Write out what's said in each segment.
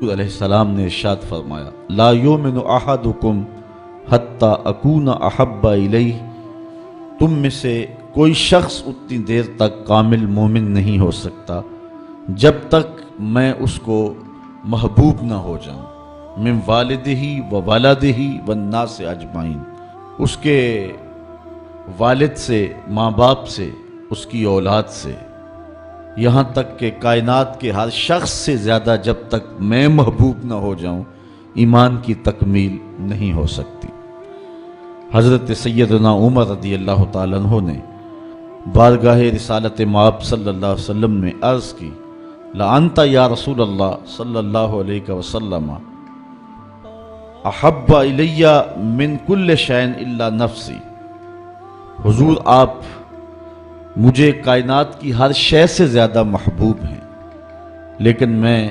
علیہ السلام نے ارشاد فرمایا لا یؤمن احدکم حتی اکون احب الیہ، تم میں سے کوئی شخص اتنی دیر تک کامل مومن نہیں ہو سکتا جب تک میں اس کو محبوب نہ ہو جاؤں، من والدہ و ولدہ والناس اجمعین، اس کے والد سے، ماں باپ سے، اس کی اولاد سے، یہاں تک کہ کائنات کے ہر شخص سے زیادہ جب تک میں محبوب نہ ہو جاؤں ایمان کی تکمیل نہیں ہو سکتی۔ حضرت سیدنا عمر رضی اللہ تعالیٰ عنہ نے بارگاہ رسالت مآب صلی اللہ علیہ وسلم میں عرض کی لَأَنْتَ یا رسول اللہ صلی اللہ علیہ وسلم احب الی من کل شیء الا نفسی، حضور آپ مجھے کائنات کی ہر شے سے زیادہ محبوب ہیں، لیکن میں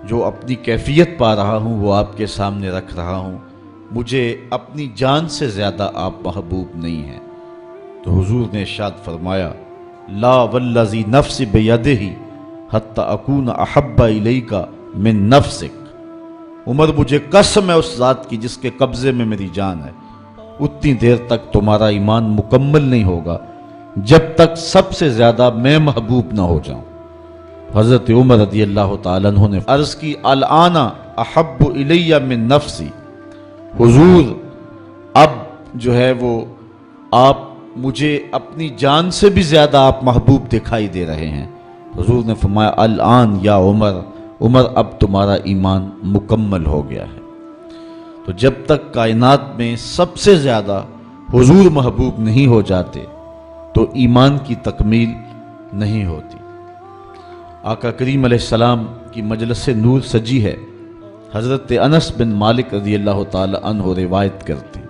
جو اپنی کیفیت پا رہا ہوں وہ آپ کے سامنے رکھ رہا ہوں، مجھے اپنی جان سے زیادہ آپ محبوب نہیں ہیں۔ تو حضور نے ارشاد فرمایا لا والذی نفس بیدہ حتی اکون احب الیک من نفسک، عمر مجھے قسم ہے اس ذات کی جس کے قبضے میں میری جان ہے، اتنی دیر تک تمہارا ایمان مکمل نہیں ہوگا جب تک سب سے زیادہ میں محبوب نہ ہو جاؤں۔ حضرت عمر رضی اللہ تعالیٰ عنہ نے عرض کی الآن احب الی من نفسی، حضور اب جو ہے وہ آپ مجھے اپنی جان سے بھی زیادہ آپ محبوب دکھائی دے رہے ہیں۔ حضور نے فرمایا الآن یا عمر، عمر اب تمہارا ایمان مکمل ہو گیا ہے۔ تو جب تک کائنات میں سب سے زیادہ حضور محبوب نہیں ہو جاتے تو ایمان کی تکمیل نہیں ہوتی۔ آقا کریم علیہ السلام کی مجلس نور سجی ہے، حضرت انس بن مالک رضی اللہ تعالی عنہ روایت کرتے ہیں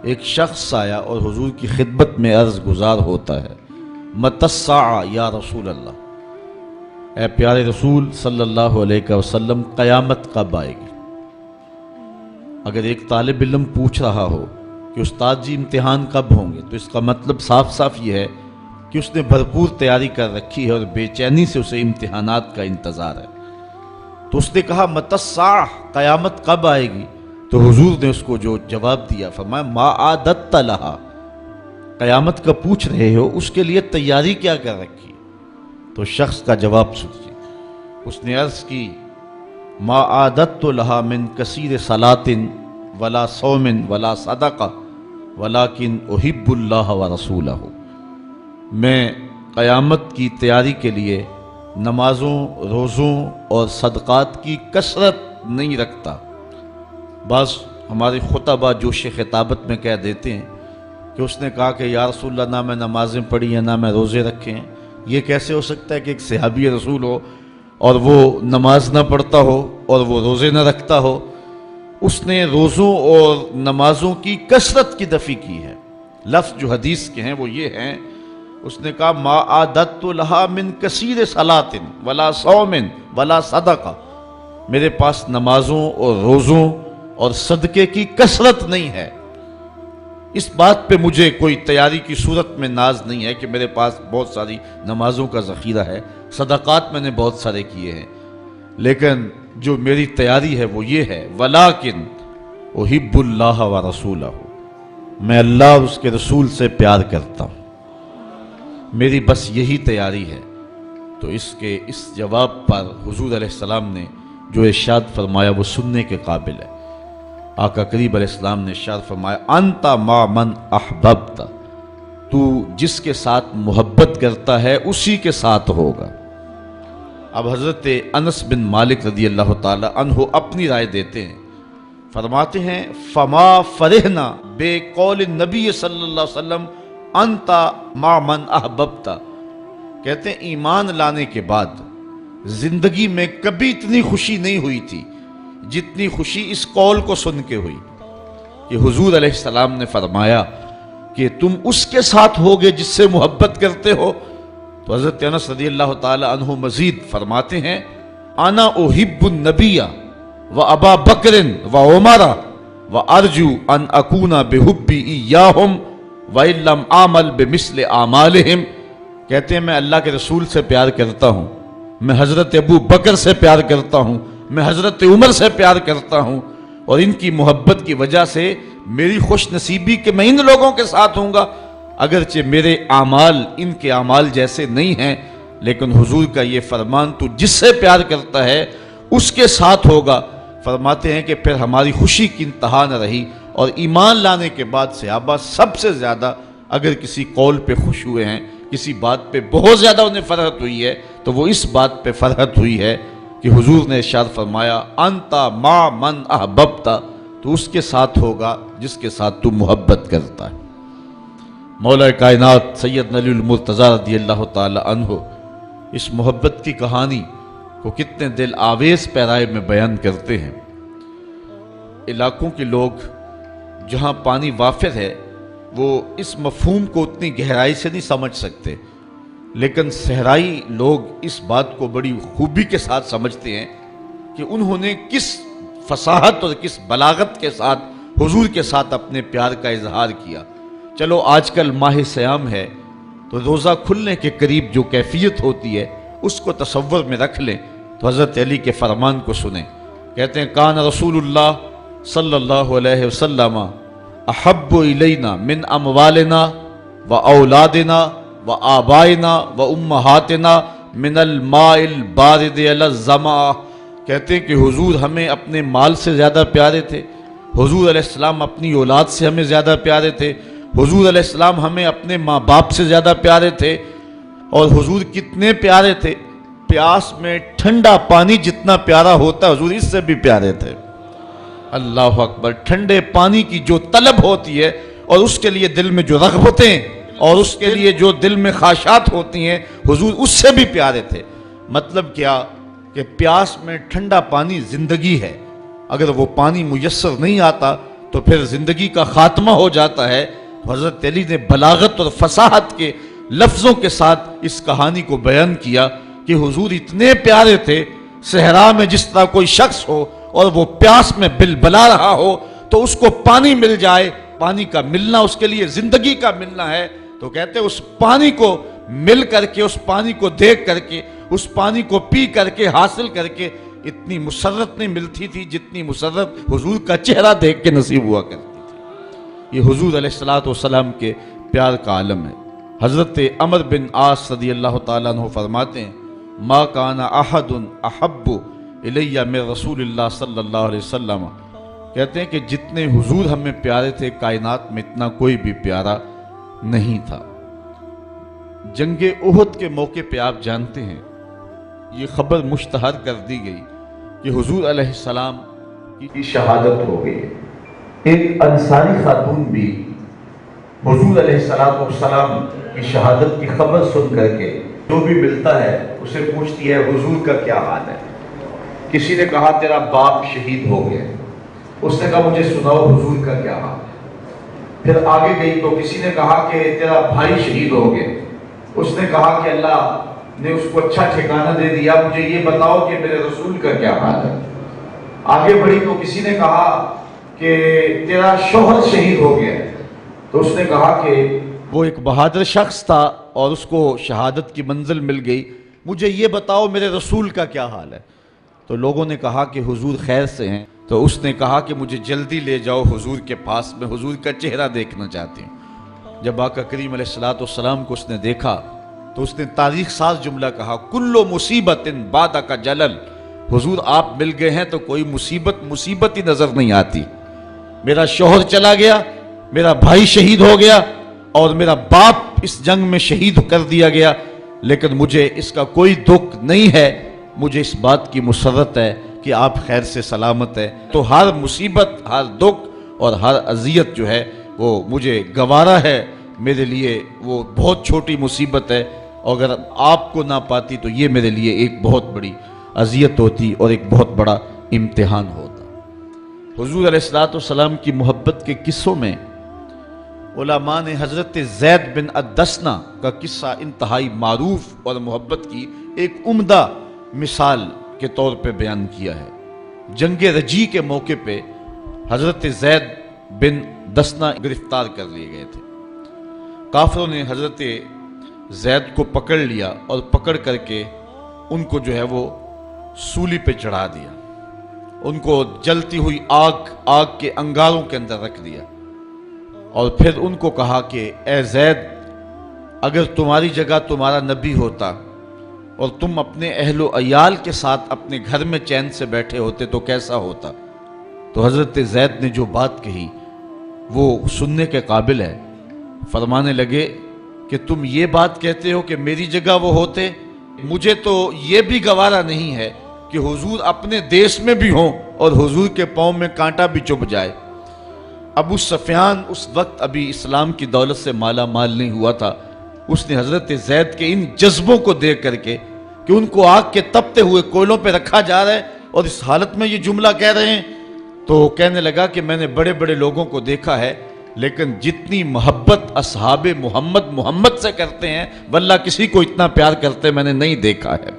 ایک شخص آیا اور حضور کی خدمت میں عرض گزار ہوتا ہے متی الساعہ یا رسول اللہ، اے پیارے رسول صلی اللہ علیہ وسلم قیامت کب آئے گی؟ اگر ایک طالب علم پوچھ رہا ہو کہ استاد جی امتحان کب ہوں گے تو اس کا مطلب صاف صاف یہ ہے کہ اس نے بھرپور تیاری کر رکھی ہے اور بے چینی سے اسے امتحانات کا انتظار ہے۔ تو اس نے کہا متی الساعہ، قیامت کب آئے گی؟ تو حضور نے اس کو جو جواب دیا فرمایا ما اعددت لہا، قیامت کا پوچھ رہے ہو اس کے لیے تیاری کیا کر رکھی؟ تو شخص کا جواب سنیے، اس نے عرض کی ما اعددت لہا من کثیر صلاۃ ولا صوم ولا صدقہ ولیکن احب اللہ ورسولہ، میں قیامت کی تیاری کے لیے نمازوں، روزوں اور صدقات کی کثرت نہیں رکھتا۔ بعض ہمارے خطبہ جوش خطابت میں کہہ دیتے ہیں کہ اس نے کہا کہ یا رسول اللہ نہ میں نمازیں پڑھی ہیں نہ میں روزے رکھے ہیں، یہ کیسے ہو سکتا ہے کہ ایک صحابی رسول ہو اور وہ نماز نہ پڑھتا ہو اور وہ روزے نہ رکھتا ہو؟ اس نے روزوں اور نمازوں کی کثرت کی نفی کی ہے۔ لفظ جو حدیث کے ہیں وہ یہ ہیں، اس نے کہا ما اعددت لہا من کثیر صلاۃ ولا صوم ولا صدقہ، میرے پاس نمازوں اور روزوں اور صدقے کی کثرت نہیں ہے، اس بات پہ مجھے کوئی تیاری کی صورت میں ناز نہیں ہے کہ میرے پاس بہت ساری نمازوں کا ذخیرہ ہے، صدقات میں نے بہت سارے کیے ہیں، لیکن جو میری تیاری ہے وہ یہ ہے ولیکن احب اللہ ورسولہ، میں اللہ اور اس کے رسول سے پیار کرتا ہوں، میری بس یہی تیاری ہے۔ تو اس جواب پر حضور علیہ السلام نے جو ارشاد فرمایا وہ سننے کے قابل ہے۔ آقا کریم علیہ السلام نے ارشاد فرمایا انت مع من احببت، تو جس کے ساتھ محبت کرتا ہے اسی کے ساتھ ہوگا۔ اب حضرت انس بن مالک رضی اللہ تعالی عنہ اپنی رائے دیتے ہیں، فرماتے ہیں فما فرحنا بے قول النبی صلی اللہ علیہ وسلم انت مع من احببت، کہتے ہیں ایمان لانے کے بعد زندگی میں کبھی اتنی خوشی نہیں ہوئی تھی جتنی خوشی اس قول کو سن کے ہوئی کہ حضور علیہ السلام نے فرمایا کہ تم اس کے ساتھ ہوگے جس سے محبت کرتے ہو۔ تو حضرت انس رضی اللہ تعالی عنہ مزید فرماتے ہیں انا احب النبی و ابا بکر و عمر و ارجو ان اکون بحبی ایاہم وَإِن لَّمْ أَعْمَلْ بِمِثْلِ أَعْمَالِهِمْ، کہتے ہیں میں اللہ کے رسول سے پیار کرتا ہوں، میں حضرت ابو بکر سے پیار کرتا ہوں، میں حضرت عمر سے پیار کرتا ہوں اور ان کی محبت کی وجہ سے میری خوش نصیبی کہ میں ان لوگوں کے ساتھ ہوں گا، اگرچہ میرے اعمال ان کے اعمال جیسے نہیں ہیں، لیکن حضور کا یہ فرمان تو جس سے پیار کرتا ہے اس کے ساتھ ہوگا۔ فرماتے ہیں کہ پھر ہماری خوشی کی انتہا نہ رہی، اور ایمان لانے کے بعد صحابہ سب سے زیادہ اگر کسی قول پہ خوش ہوئے ہیں، کسی بات پہ بہت زیادہ انہیں فرحت ہوئی ہے، تو وہ اس بات پہ فرحت ہوئی ہے کہ حضور نے ارشاد فرمایا انتا ما من احببت، تو اس کے ساتھ ہوگا جس کے ساتھ تو محبت کرتا ہے۔ مولا کائنات سید علی المرتضیٰ رضی اللہ تعالی عنہ اس محبت کی کہانی کو کتنے دل آویز پیرائے میں بیان کرتے ہیں۔ علاقوں کے لوگ جہاں پانی وافر ہے وہ اس مفہوم کو اتنی گہرائی سے نہیں سمجھ سکتے، لیکن صحرائی لوگ اس بات کو بڑی خوبی کے ساتھ سمجھتے ہیں کہ انہوں نے کس فصاحت اور کس بلاغت کے ساتھ حضور کے ساتھ اپنے پیار کا اظہار کیا۔ چلو آج کل ماہ صیام ہے تو روزہ کھلنے کے قریب جو کیفیت ہوتی ہے اس کو تصور میں رکھ لیں تو حضرت علی کے فرمان کو سنیں۔ کہتے ہیں کان رسول اللہ صلی اللہ علیہ وسلم احب الینا من اموالنا و اولادنا و آبائنا و امہاتنا من الماء البارد علی الظما۔ کہتے ہیں کہ حضور ہمیں اپنے مال سے زیادہ پیارے تھے، حضور علیہ السلام اپنی اولاد سے ہمیں زیادہ پیارے تھے، حضور علیہ السلام ہمیں اپنے ماں باپ سے زیادہ پیارے تھے، اور حضور کتنے پیارے تھے، پیاس میں ٹھنڈا پانی جتنا پیارا ہوتا ہے حضور اس سے بھی پیارے تھے۔ اللہ اکبر، ٹھنڈے پانی کی جو طلب ہوتی ہے اور اس کے لیے دل میں جو رغبتیں اور اس کے لیے جو دل میں خواہشات ہوتی ہیں حضور اس سے بھی پیارے تھے۔ مطلب کیا کہ پیاس میں ٹھنڈا پانی زندگی ہے، اگر وہ پانی میسر نہیں آتا تو پھر زندگی کا خاتمہ ہو جاتا ہے۔ حضرت علی نے بلاغت اور فصاحت کے لفظوں کے ساتھ اس کہانی کو بیان کیا کہ حضور اتنے پیارے تھے، صحرا میں جس طرح کوئی شخص ہو اور وہ پیاس میں بلبلا رہا ہو تو اس کو پانی مل جائے، پانی کا ملنا اس کے لیے زندگی کا ملنا ہے، تو کہتے ہیں اس پانی کو مل کر کے، اس پانی کو دیکھ کر کے، اس پانی کو پی کر کے، حاصل کر کے اتنی مسرت نہیں ملتی تھی جتنی مسرت حضور کا چہرہ دیکھ کے نصیب ہوا کرتی تھی۔ یہ حضور علیہ السلام کے پیار کا عالم ہے۔ حضرت عمر بن عاص رضی اللہ تعالیٰ عنہ فرماتے ہیں ما کان احد احب الیہ من رسول اللہ صلی اللہ علیہ وسلم، کہتے ہیں کہ جتنے حضور ہمیں پیارے تھے کائنات میں اتنا کوئی بھی پیارا نہیں تھا۔ جنگ احد کے موقع پہ آپ جانتے ہیں یہ خبر مشتہر کر دی گئی کہ حضور علیہ السلام کی شہادت ہو گئی۔ ایک انصاری خاتون بھی حضور علیہ السلام کی شہادت کی خبر سن کر کے جو بھی ملتا ہے اسے پوچھتی ہے حضور کا کیا حال ہے۔ کسی نے کہا تیرا باپ شہید ہو گیا، اس نے کہا مجھے سناؤ حضور کا کیا حال ہے۔ پھر آگے گئی تو کسی نے کہا کہ تیرا بھائی شہید ہو گیا، اس نے کہا کہ اللہ نے اس کو اچھا ٹھکانہ دے دیا، مجھے یہ بتاؤ کہ میرے رسول کا کیا حال ہے۔ آگے بڑھی تو کسی نے کہا کہ تیرا شوہر شہید ہو گیا، تو اس نے کہا کہ وہ ایک بہادر شخص تھا اور اس کو شہادت کی منزل مل گئی، مجھے یہ بتاؤ میرے رسول کا کیا حال ہے۔ تو لوگوں نے کہا کہ حضور خیر سے ہیں، تو اس نے کہا کہ مجھے جلدی لے جاؤ حضور کے پاس، میں حضور کا چہرہ دیکھنا چاہتی ہوں۔ جب آقا کریم علیہ السلام کو اس نے دیکھا تو اس نے تاریخ ساز جملہ کہا کل مصیبت بعدک جلل، حضور آپ مل گئے ہیں تو کوئی مصیبت ہی نظر نہیں آتی۔ میرا شوہر چلا گیا، میرا بھائی شہید ہو گیا اور میرا باپ اس جنگ میں شہید کر دیا گیا، لیکن مجھے اس کا کوئی دکھ نہیں ہے، مجھے اس بات کی مسرت ہے کہ آپ خیر سے سلامت ہے۔ تو ہر مصیبت، ہر دکھ اور ہر اذیت جو ہے وہ مجھے گوارا ہے، میرے لیے وہ بہت چھوٹی مصیبت ہے، اور اگر آپ کو نہ پاتی تو یہ میرے لیے ایک بہت بڑی اذیت ہوتی اور ایک بہت بڑا امتحان ہوتا۔ حضور علیہ السلام کی محبت کے قصوں میں علماء نے حضرت زید بن الدسنہ کا قصہ انتہائی معروف اور محبت کی ایک عمدہ مثال کے طور پہ بیان کیا ہے۔ جنگ رجی کے موقع پہ حضرت زید بن دسنہ گرفتار کر لیے گئے تھے۔ کافروں نے حضرت زید کو پکڑ لیا اور پکڑ کر کے ان کو جو ہے وہ سولی پہ چڑھا دیا۔ ان کو جلتی ہوئی آگ کے انگاروں کے اندر رکھ دیا، اور پھر ان کو کہا کہ اے زید، اگر تمہاری جگہ تمہارا نبی ہوتا اور تم اپنے اہل و عیال کے ساتھ اپنے گھر میں چین سے بیٹھے ہوتے تو کیسا ہوتا؟ تو حضرت زید نے جو بات کہی وہ سننے کے قابل ہے۔ فرمانے لگے کہ تم یہ بات کہتے ہو کہ میری جگہ وہ ہوتے، مجھے تو یہ بھی گوارا نہیں ہے کہ حضور اپنے دیش میں بھی ہوں اور حضور کے پاؤں میں کانٹا بھی چبھ جائے۔ ابو سفیان اس وقت ابھی اسلام کی دولت سے مالا مال نہیں ہوا تھا۔ اس نے حضرت زید کے ان جذبوں کو دیکھ کر کے کہ ان کو آگ کے تپتے ہوئے کوئلوں پہ رکھا جا رہا ہے اور اس حالت میں یہ جملہ کہہ رہے ہیں، تو کہنے لگا کہ میں نے بڑے بڑے لوگوں کو دیکھا ہے، لیکن جتنی محبت اصحاب محمد سے کرتے ہیں واللہ کسی کو اتنا پیار کرتے میں نے نہیں دیکھا ہے۔